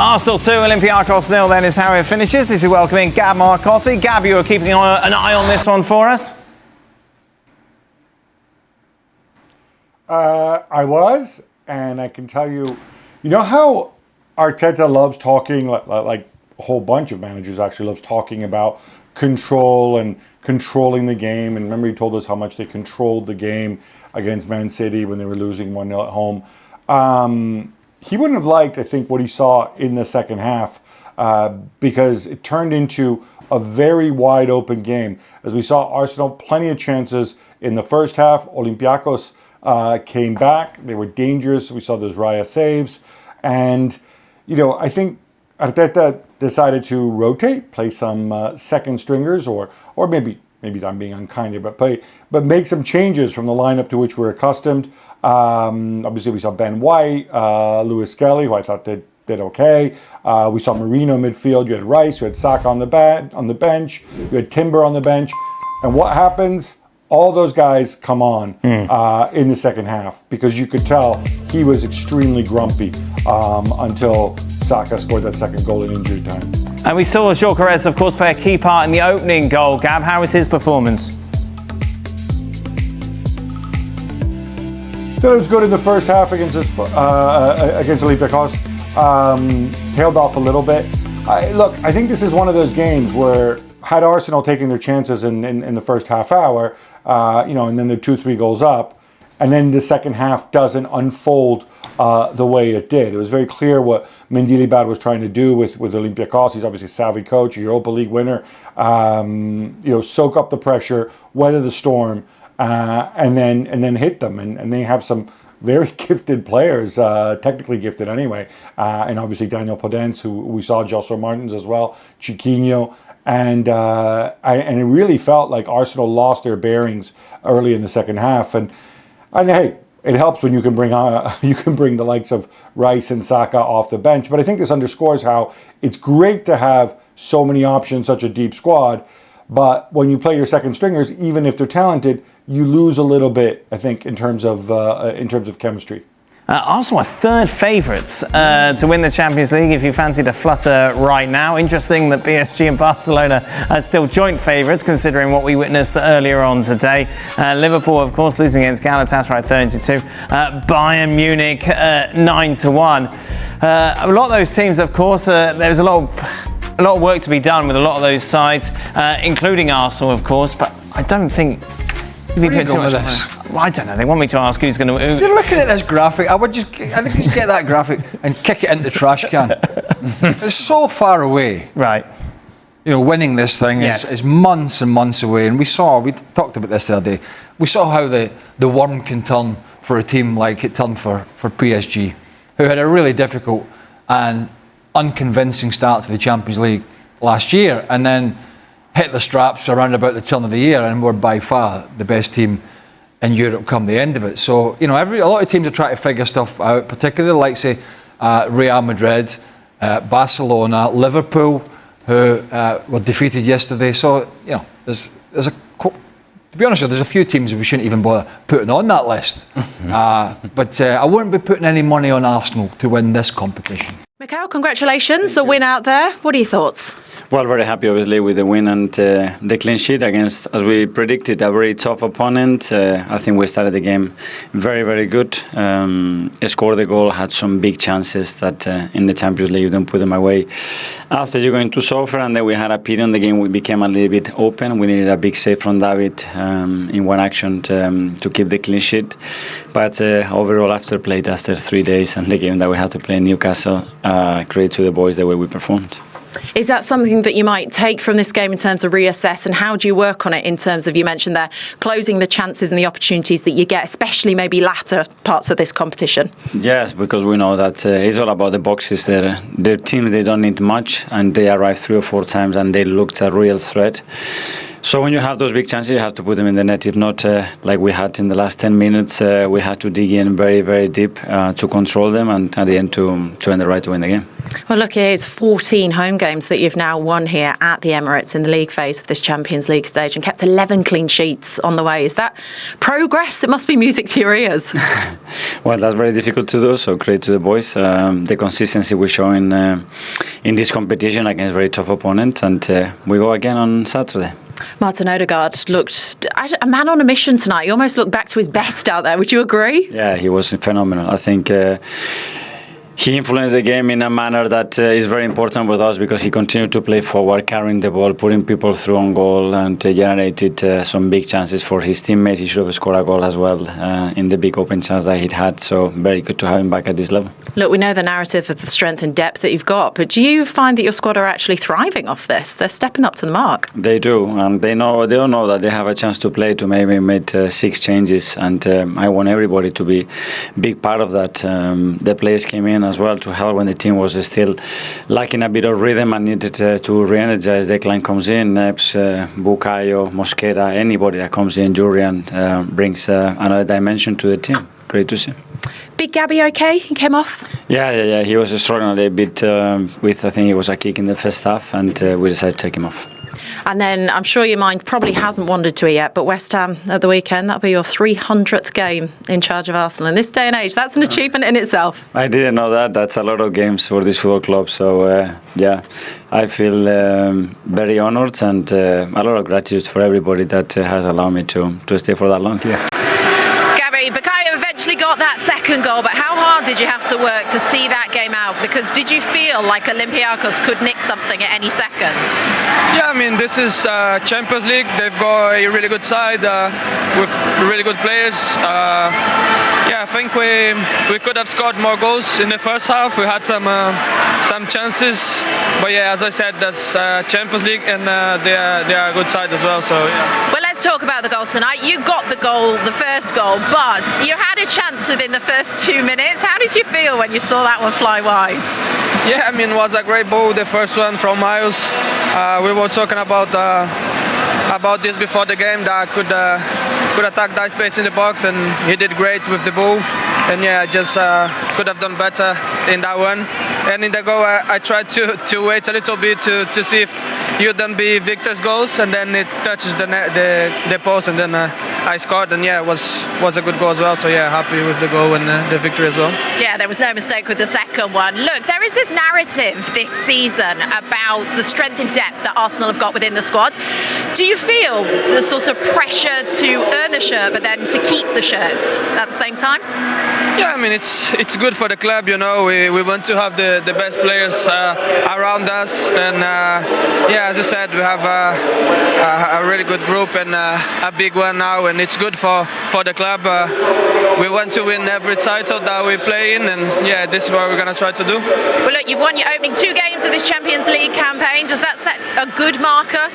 Arsenal 2, Olympiacos 0 then is how it finishes. This is welcoming Gab Marcotti. Gab, you were keeping an eye on this one for us? I was, and I can tell you, you know how Arteta loves talking, like a whole bunch of managers actually loves talking about control and controlling the game. And remember, he told us how much they controlled the game against Man City when they were losing 1-0 at home. He wouldn't have liked, I think, what he saw in the second half because it turned into a very wide open game. As we saw Arsenal, plenty of chances in the first half. Olympiacos came back. They were dangerous. We saw those Raya saves. And, you know, I think Arteta decided to rotate, play some second stringers, or maybe I'm being unkind here, but make some changes from the lineup to which we're accustomed. Obviously, we saw Ben White, Lewis Skelly, who I thought did okay. We saw Marino midfield. You had Rice. You had Saka on the bench. You had Timber on the bench. And what happens? All those guys come on in the second half because you could tell he was extremely grumpy until Saka scored that second goal in injury time. And we saw Gyökeres, of course, play a key part in the opening goal. Gab, how was his performance? So it was good in the first half against Olympiacos. Tailed off a little bit. I think this is one of those games where had Arsenal taken their chances in the first half hour, and then they're 2-3 goals up, and then the second half doesn't unfold the way it did. It was very clear what Mendilibar was trying to do with Olympiacos. He's obviously a savvy coach, a Europa League winner. Soak up the pressure, weather the storm, and then hit them. And they have some very gifted players, technically gifted anyway. And obviously Daniel Podence, who we saw, Joshua Martins as well, Chiquinho. And it really felt like Arsenal lost their bearings early in the second half. And hey, it helps when you can bring the likes of Rice and Saka off the bench. But I think this underscores how it's great to have so many options, such a deep squad. But when you play your second stringers, even if they're talented, you lose a little bit, I think, in terms of chemistry. Arsenal are third favourites to win the Champions League if you fancy to flutter right now. Interesting that PSG and Barcelona are still joint favourites considering what we witnessed earlier on today. Liverpool, of course, losing against Galatasaray 3-2. Bayern Munich 9-1. A lot of those teams, of course, there's a lot of work to be done with a lot of those sides, including Arsenal, of course, but I don't think... Where are you going with this? I don't know. They want me to ask who's going to... You're looking at this graphic. I think just get that graphic and kick it into the trash can. It's so far away. Right. Winning this thing is months and months away. And we talked about this the other day. We saw how the worm can turn for a team like it turned for PSG, who had a really difficult and unconvincing start to the Champions League last year, and then hit the straps around about the turn of the year, and were by far the best team in Europe come the end of it. So, a lot of teams are trying to figure stuff out, particularly like, say, Real Madrid, Barcelona, Liverpool, who were defeated yesterday. So, to be honest with you, there's a few teams that we shouldn't even bother putting on that list. But I wouldn't be putting any money on Arsenal to win this competition. Mikel, congratulations, a win out there. What are your thoughts? Well, very happy, obviously, with the win and the clean sheet against, as we predicted, a very tough opponent. I think we started the game very, very good. Scored the goal, had some big chances that in the Champions League you don't put them away. After you go into suffer, and then we had a period in the game we became a little bit open. We needed a big save from David in one action to keep the clean sheet. But overall, after 3 days and the game that we had to play in Newcastle, credit to the boys the way we performed. Is that something that you might take from this game in terms of reassess, and how do you work on it in terms of, you mentioned there, closing the chances and the opportunities that you get, especially maybe latter parts of this competition? Yes, because we know that it's all about the boxes. Their team, they don't need much, and they arrived 3 or 4 times and they looked a real threat. So when you have those big chances, you have to put them in the net. If not, like we had in the last 10 minutes, we had to dig in very, very deep to control them, and at the end to earn the right to win the game. Well, look, here's 14 home games that you've now won here at the Emirates in the league phase of this Champions League stage, and kept 11 clean sheets on the way. Is that progress? It must be music to your ears. Well, that's very difficult to do, so credit to the boys. The consistency we're showing in this competition against very tough opponents, and we go again on Saturday. Martin Ødegaard looked a man on a mission tonight. He almost looked back to his best out there. Would you agree? Yeah, he was phenomenal. I think he influenced the game in a manner that is very important with us, because he continued to play forward, carrying the ball, putting people through on goal, and generated some big chances for his teammates. He should have scored a goal as well in the big open chance that he'd had. So very good to have him back at this level. Look, we know the narrative of the strength and depth that you've got, but do you find that your squad are actually thriving off this? They're stepping up to the mark. They do, and they all know that they have a chance to play, to maybe make 6 changes, and I want everybody to be big part of that. The players came in as well to help when the team was still lacking a bit of rhythm and needed to re-energize. Declan comes in, Neps, Bukayo, Mosquera, anybody that comes in, Jurian brings another dimension to the team. Great to see. Big Gabby okay? He came off? Yeah. He was struggling a bit with, I think it was a kick in the first half, and we decided to take him off. And then I'm sure your mind probably hasn't wandered to it yet, but West Ham at the weekend, that'll be your 300th game in charge of Arsenal. In this day and age, that's an achievement in itself. I didn't know that. That's a lot of games for this football club. So, I feel very honoured, and a lot of gratitude for everybody that has allowed me to stay for that long here. Gabby, Bukayo eventually got that second goal, but how hard did you have to work to see that game out? Because did you feel like Olympiacos could nick something at any second? Yeah, I mean, this is Champions League. They've got a really good side with really good players. I think we could have scored more goals in the first half. We had some chances, but yeah, as I said, that's Champions League, and they are a good side as well. So yeah. Well, let's talk about the goals tonight. You got the goal, the first goal, but you had a chance within the first 2 minutes. How did you feel when you saw that one fly wide? Yeah, I mean, it was a great ball, the first one from Miles. We were talking about this before the game, that could attack that space in the box, and he did great with the ball. And yeah, just could have done better in that one. And in the goal, I tried to wait a little bit to see if it would then be Victor's goals, and then it touches the post, and then I scored, and yeah, it was a good goal as well. So yeah, happy with the goal and the victory as well. Yeah, there was no mistake with the second one. Look, there is this narrative this season about the strength and depth that Arsenal have got within the squad. Do you feel the sort of pressure to earn the shirt, but then to keep the shirt at the same time? Yeah, I mean, it's good for the club, you know. We want to have the best players around us, and as I said, we have a really good group, and a big one now, and it's good for the club. We want to win every title that we play in, and yeah, this is what we're going to try to do. Well, look, you've won your opening 2 games of this Champions League campaign. Does that set a good marker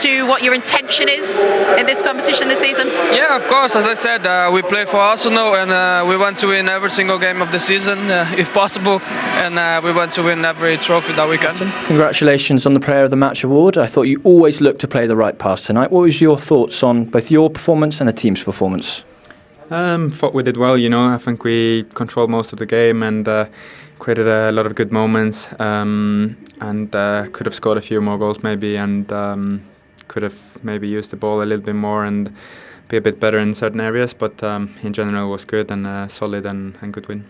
to what your intention is in this competition this season? Yeah, of course. As I said, we play for Arsenal, and we want to win every single game of the season, if possible, and we want to win every trophy that we can. Congratulations on the Player of the Match award. I thought you always looked to play the right pass tonight. What was your thoughts on both your performance and the team's performance? Thought we did well, you know. I think we controlled most of the game and created a lot of good moments, and could have scored a few more goals maybe, and could have maybe used the ball a little bit more and be a bit better in certain areas, but in general it was good and solid and good win.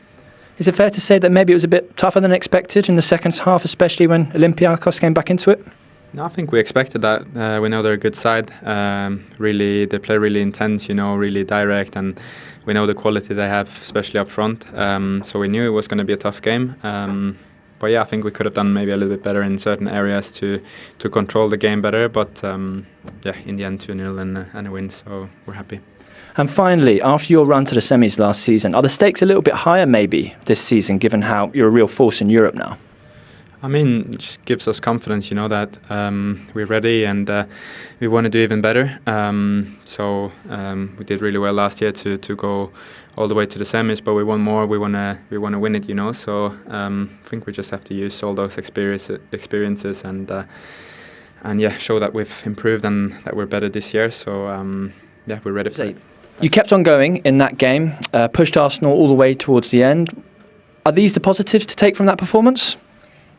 Is it fair to say that maybe it was a bit tougher than expected in the second half, especially when Olympiacos came back into it? No, I think we expected that. We know they're a good side. Really, they play really intense, you know, really direct, and we know the quality they have, especially up front. So we knew it was going to be a tough game. But yeah, I think we could have done maybe a little bit better in certain areas to control the game better. But yeah, in the end, 2-0 and a win, so we're happy. And finally, after your run to the semis last season, are the stakes a little bit higher maybe this season, given how you're a real force in Europe now? I mean, it just gives us confidence, you know, that we're ready and we want to do even better. So we did really well last year to go all the way to the semis, but we want more. We want to win it, you know. So I think we just have to use all those experiences show that we've improved and that we're better this year. So we're ready for it. You kept on going in that game, pushed Arsenal all the way towards the end. Are these the positives to take from that performance?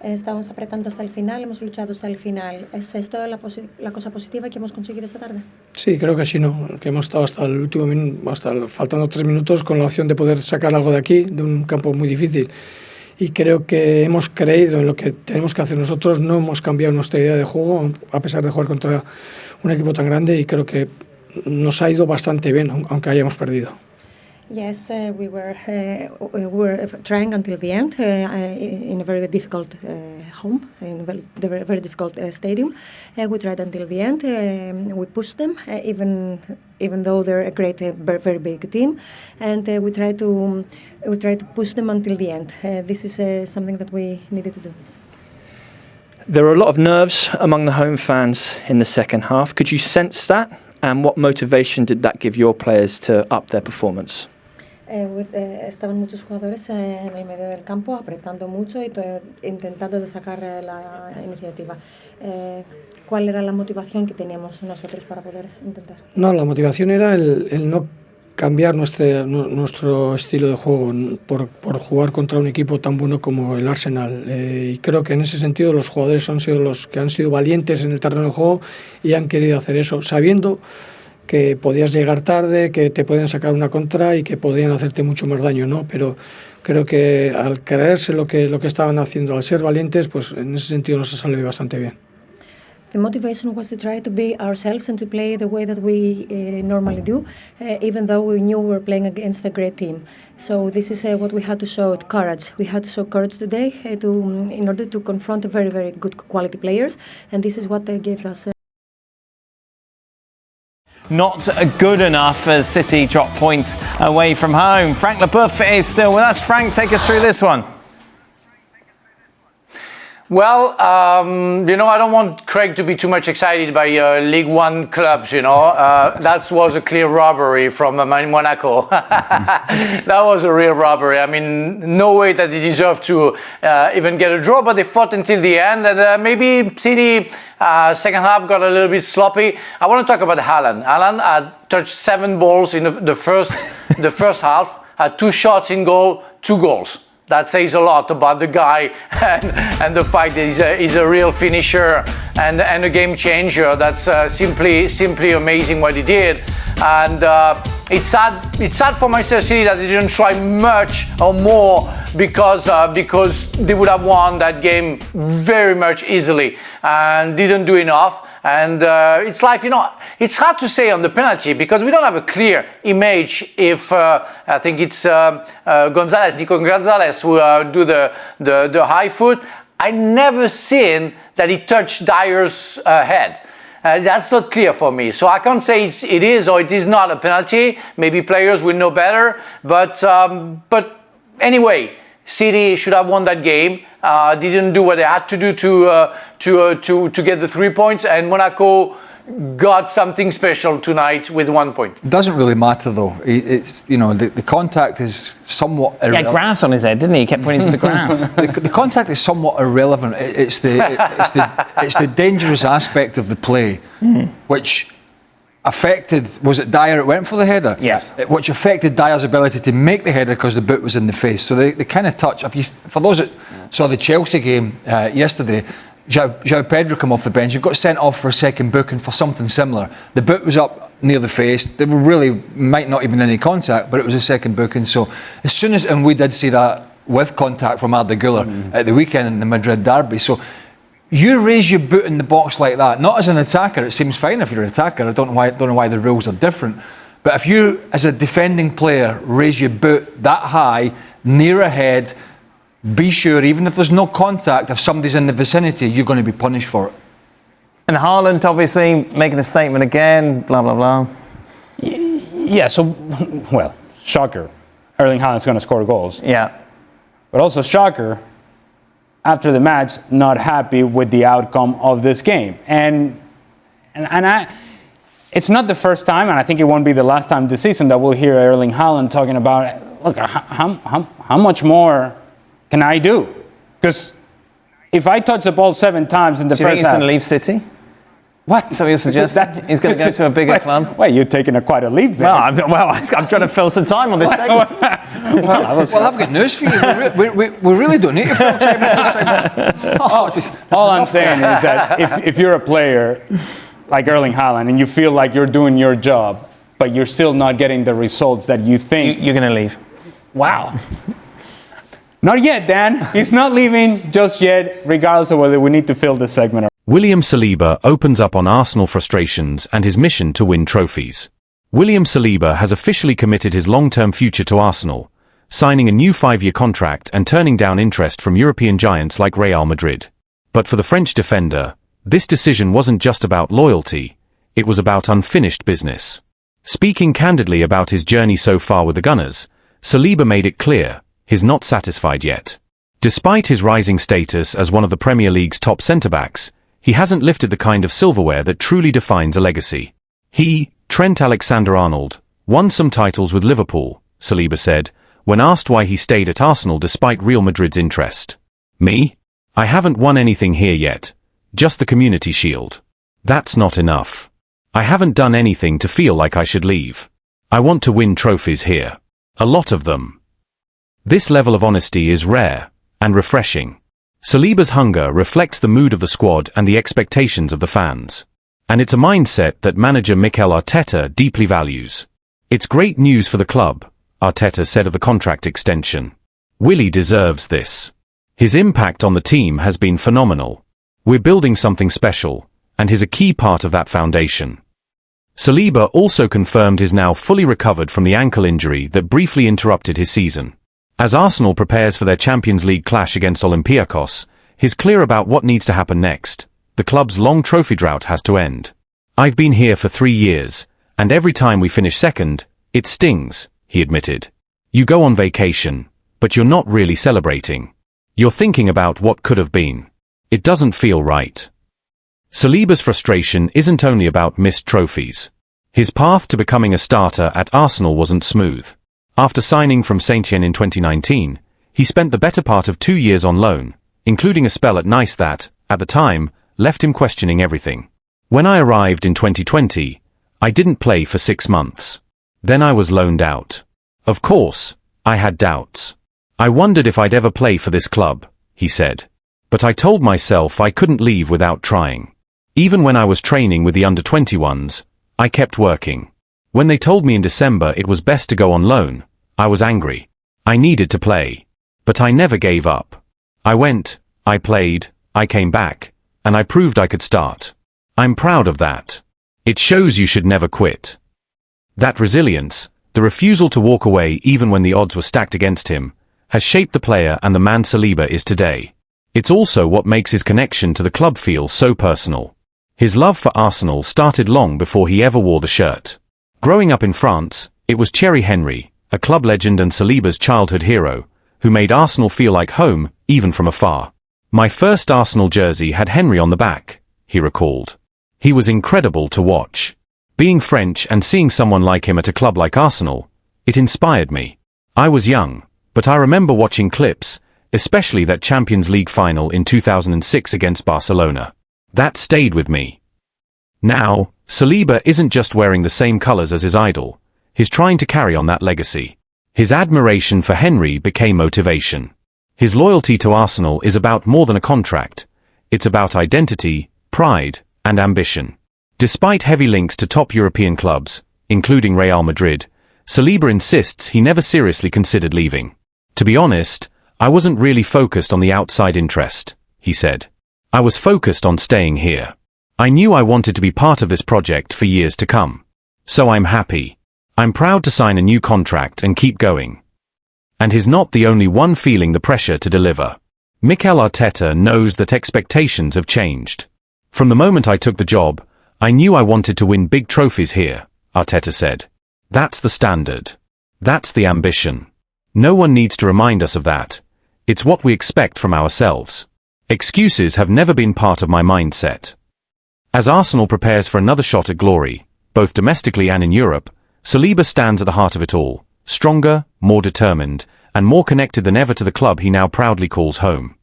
Estamos apretando hasta el final, hemos luchado hasta el final. ¿Es esto la cosa positiva que hemos conseguido esta tarde? Sí, creo que sí, ¿no? Que hemos estado hasta el último minuto, faltando 3 minutos, con la opción de poder sacar algo de aquí, de un campo muy difícil. Y creo que hemos creído en lo que tenemos que hacer nosotros, no hemos cambiado nuestra idea de juego, a pesar de jugar contra un equipo tan grande, y creo que nos ha ido bastante bien, aunque hayamos perdido. Yes, we were trying until the end in a very difficult home, in a very difficult stadium. We tried until the end. We pushed them, even though they're a great, very big team, and we try to push them until the end. This is something that we needed to do. There were a lot of nerves among the home fans in the second half. Could you sense that? And what motivation did that give your players to up their performance? Estaban muchos jugadores en el medio del campo apretando mucho y intentando de sacar la iniciativa. ¿Cuál era la motivación que teníamos nosotros para poder intentar? No, la motivación era el no cambiar nuestro estilo de juego por jugar contra un equipo tan bueno como el Arsenal. Y creo que en ese sentido los jugadores han sido los que han sido valientes en el terreno de juego y han querido hacer eso, sabiendo que podías llegar tarde, que te podían sacar una contra y que podían hacerte mucho más daño, ¿no? Pero creo que al creerse lo que estaban haciendo, al ser valientes, pues en ese sentido nos ha salido bastante bien. The motivation was to try to be ourselves and to play the way that we normally do, even though we knew we were playing against a great team. So this is what we had to show, courage. We had to show courage today in order to confront very, very good quality players, and this is what they gave us. Not good enough as City drop points away from home. Frank Leboeuf is still with us. Frank, take us through this one. Well, I don't want Craig to be too much excited by League One clubs, That was a clear robbery from Monaco. That was a real robbery. I mean, no way that they deserved to even get a draw, but they fought until the end. And maybe City, second half, got a little bit sloppy. I want to talk about Haaland. Haaland touched 7 balls in the first half, had 2 shots in goal, 2 goals. That says a lot about the guy and the fact that he's a real finisher and a game changer. That's simply amazing what he did. And it's sad for Manchester City that they didn't try much or more because they would have won that game very much easily and didn't do enough. And it's life, it's hard to say on the penalty because we don't have a clear image if I think it's Nico Gonzalez who do the high foot. I never seen that he touched Dyer's head. That's not clear for me. So I can't say it is or it is not a penalty. Maybe players will know better. But anyway, City should have won that game. Didn't do what they had to do to get the 3 points, and Monaco got something special tonight with 1 point. It doesn't really matter though. It's the contact is somewhat irrelevant. He had grass on his head, didn't he? He kept pointing to the grass. The contact is somewhat irrelevant. It's the dangerous aspect of the play, which affected, was it Dyer that went for the header? Yes. Which affected Dyer's ability to make the header because the boot was in the face. So they kind of touch. For those that saw the Chelsea game yesterday, João Pedro come off the bench and got sent off for a second booking for something similar. The boot was up near the face. They were really might not even any contact, but it was a second booking. So as soon as, and we did see that with contact from Arda Güler at the weekend in the Madrid derby. So you raise your boot in the box like that, not as an attacker. It seems fine if you're an attacker. I don't know why the rules are different. But if you, as a defending player, raise your boot that high, near a head, be sure, even if there's no contact, if somebody's in the vicinity, you're going to be punished for it. And Haaland obviously making a statement again, blah, blah, blah. Yeah, shocker. Erling Haaland's going to score goals. Yeah. But also shocker, after the match, not happy with the outcome of this game. And it's not the first time, and I think it won't be the last time this season that we'll hear Erling Haaland talking about, look, how much more can I do? Because if I touch the ball 7 times in the first half... Do you think he's going to leave City? What? So you're suggesting he's going to go to a bigger club? Wait, you're taking quite a leap there. Well, I'm trying to fill some time on this segment. Well, I've got news for you. We really don't need to fill time on this segment. All I'm saying is that if you're a player like Erling Haaland and you feel like you're doing your job, but you're still not getting the results that you think... You're going to leave. Wow. Not yet, Dan. He's not leaving just yet, regardless of whether we need to fill this segment or... William Saliba opens up on Arsenal frustrations and his mission to win trophies. William Saliba has officially committed his long-term future to Arsenal, signing a new 5-year contract and turning down interest from European giants like Real Madrid. But for the French defender, this decision wasn't just about loyalty, it was about unfinished business. Speaking candidly about his journey so far with the Gunners, Saliba made it clear he's not satisfied yet. Despite his rising status as one of the Premier League's top centre-backs, he hasn't lifted the kind of silverware that truly defines a legacy. He, Trent Alexander-Arnold, won some titles with Liverpool, Saliba said, when asked why he stayed at Arsenal despite Real Madrid's interest. Me? I haven't won anything here yet, just the Community Shield. That's not enough. I haven't done anything to feel like I should leave. I want to win trophies here. A lot of them. This level of honesty is rare and refreshing. Saliba's hunger reflects the mood of the squad and the expectations of the fans. And it's a mindset that manager Mikel Arteta deeply values. It's great news for the club, Arteta said of the contract extension. Willy deserves this. His impact on the team has been phenomenal. We're building something special, and he's a key part of that foundation. Saliba also confirmed he's now fully recovered from the ankle injury that briefly interrupted his season. As Arsenal prepares for their Champions League clash against Olympiacos, he's clear about what needs to happen next. The club's long trophy drought has to end. I've been here for 3 years, and every time we finish second, it stings, he admitted. You go on vacation, but you're not really celebrating. You're thinking about what could have been. It doesn't feel right. Saliba's frustration isn't only about missed trophies. His path to becoming a starter at Arsenal wasn't smooth. After signing from Saint-Étienne in 2019, he spent the better part of 2 years on loan, including a spell at Nice that, at the time, left him questioning everything. When I arrived in 2020, I didn't play for 6 months. Then I was loaned out. Of course, I had doubts. I wondered if I'd ever play for this club, he said. But I told myself I couldn't leave without trying. Even when I was training with the under-21s, I kept working. When they told me in December it was best to go on loan, I was angry. I needed to play. But I never gave up. I went, I played, I came back, and I proved I could start. I'm proud of that. It shows you should never quit. That resilience, the refusal to walk away even when the odds were stacked against him, has shaped the player and the man Saliba is today. It's also what makes his connection to the club feel so personal. His love for Arsenal started long before he ever wore the shirt. Growing up in France, it was Thierry Henry, a club legend and Saliba's childhood hero, who made Arsenal feel like home, even from afar. My first Arsenal jersey had Henry on the back, he recalled. He was incredible to watch. Being French and seeing someone like him at a club like Arsenal, it inspired me. I was young, but I remember watching clips, especially that Champions League final in 2006 against Barcelona. That stayed with me. Now, Saliba isn't just wearing the same colours as his idol, he's trying to carry on that legacy. His admiration for Henry became motivation. His loyalty to Arsenal is about more than a contract. It's about identity, pride, and ambition. Despite heavy links to top European clubs, including Real Madrid, Saliba insists he never seriously considered leaving. To be honest, I wasn't really focused on the outside interest, he said. I was focused on staying here. I knew I wanted to be part of this project for years to come. So I'm happy. I'm proud to sign a new contract and keep going. And he's not the only one feeling the pressure to deliver. Mikel Arteta knows that expectations have changed. From the moment I took the job, I knew I wanted to win big trophies here, Arteta said. That's the standard. That's the ambition. No one needs to remind us of that. It's what we expect from ourselves. Excuses have never been part of my mindset. As Arsenal prepares for another shot at glory, both domestically and in Europe, Saliba stands at the heart of it all, stronger, more determined, and more connected than ever to the club he now proudly calls home.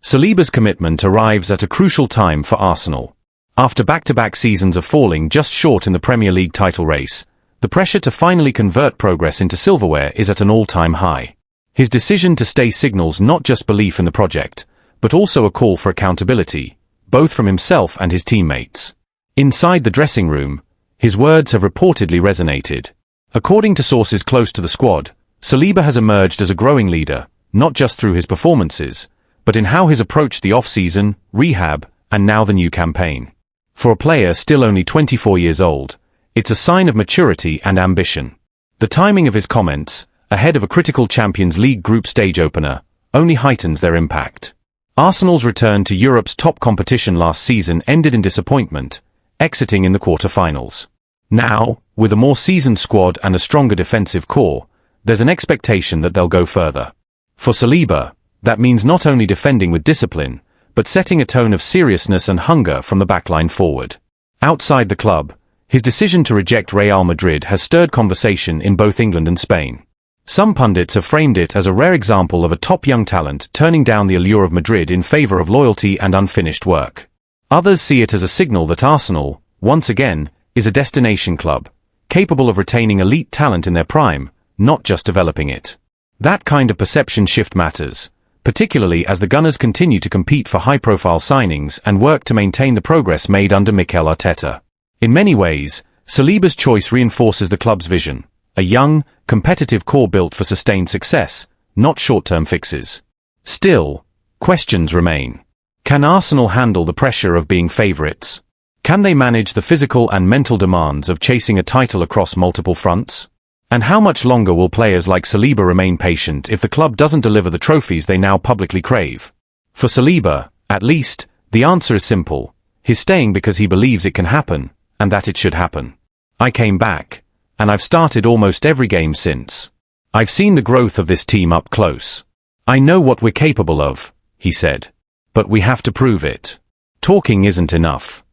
Saliba's commitment arrives at a crucial time for Arsenal. After back-to-back seasons of falling just short in the Premier League title race, the pressure to finally convert progress into silverware is at an all-time high. His decision to stay signals not just belief in the project, but also a call for accountability, both from himself and his teammates. Inside the dressing room, his words have reportedly resonated. According to sources close to the squad, Saliba has emerged as a growing leader, not just through his performances, but in how he's approached the off-season, rehab, and now the new campaign. For a player still only 24 years old, it's a sign of maturity and ambition. The timing of his comments, ahead of a critical Champions League group stage opener, only heightens their impact. Arsenal's return to Europe's top competition last season ended in disappointment, exiting in the quarter-finals. Now, with a more seasoned squad and a stronger defensive core, there's an expectation that they'll go further. For Saliba, that means not only defending with discipline, but setting a tone of seriousness and hunger from the backline forward. Outside the club, his decision to reject Real Madrid has stirred conversation in both England and Spain. Some pundits have framed it as a rare example of a top young talent turning down the allure of Madrid in favour of loyalty and unfinished work. Others see it as a signal that Arsenal, once again, is a destination club, capable of retaining elite talent in their prime, not just developing it. That kind of perception shift matters, particularly as the Gunners continue to compete for high-profile signings and work to maintain the progress made under Mikel Arteta. In many ways, Saliba's choice reinforces the club's vision, a young, competitive core built for sustained success, not short-term fixes. Still, questions remain. Can Arsenal handle the pressure of being favourites? Can they manage the physical and mental demands of chasing a title across multiple fronts? And how much longer will players like Saliba remain patient if the club doesn't deliver the trophies they now publicly crave? For Saliba, at least, the answer is simple. He's staying because he believes it can happen, and that it should happen. I came back, and I've started almost every game since. I've seen the growth of this team up close. I know what we're capable of, he said. But we have to prove it. Talking isn't enough.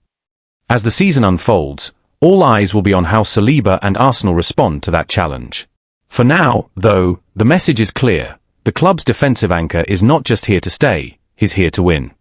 As the season unfolds, all eyes will be on how Saliba and Arsenal respond to that challenge. For now, though, the message is clear. The club's defensive anchor is not just here to stay, he's here to win.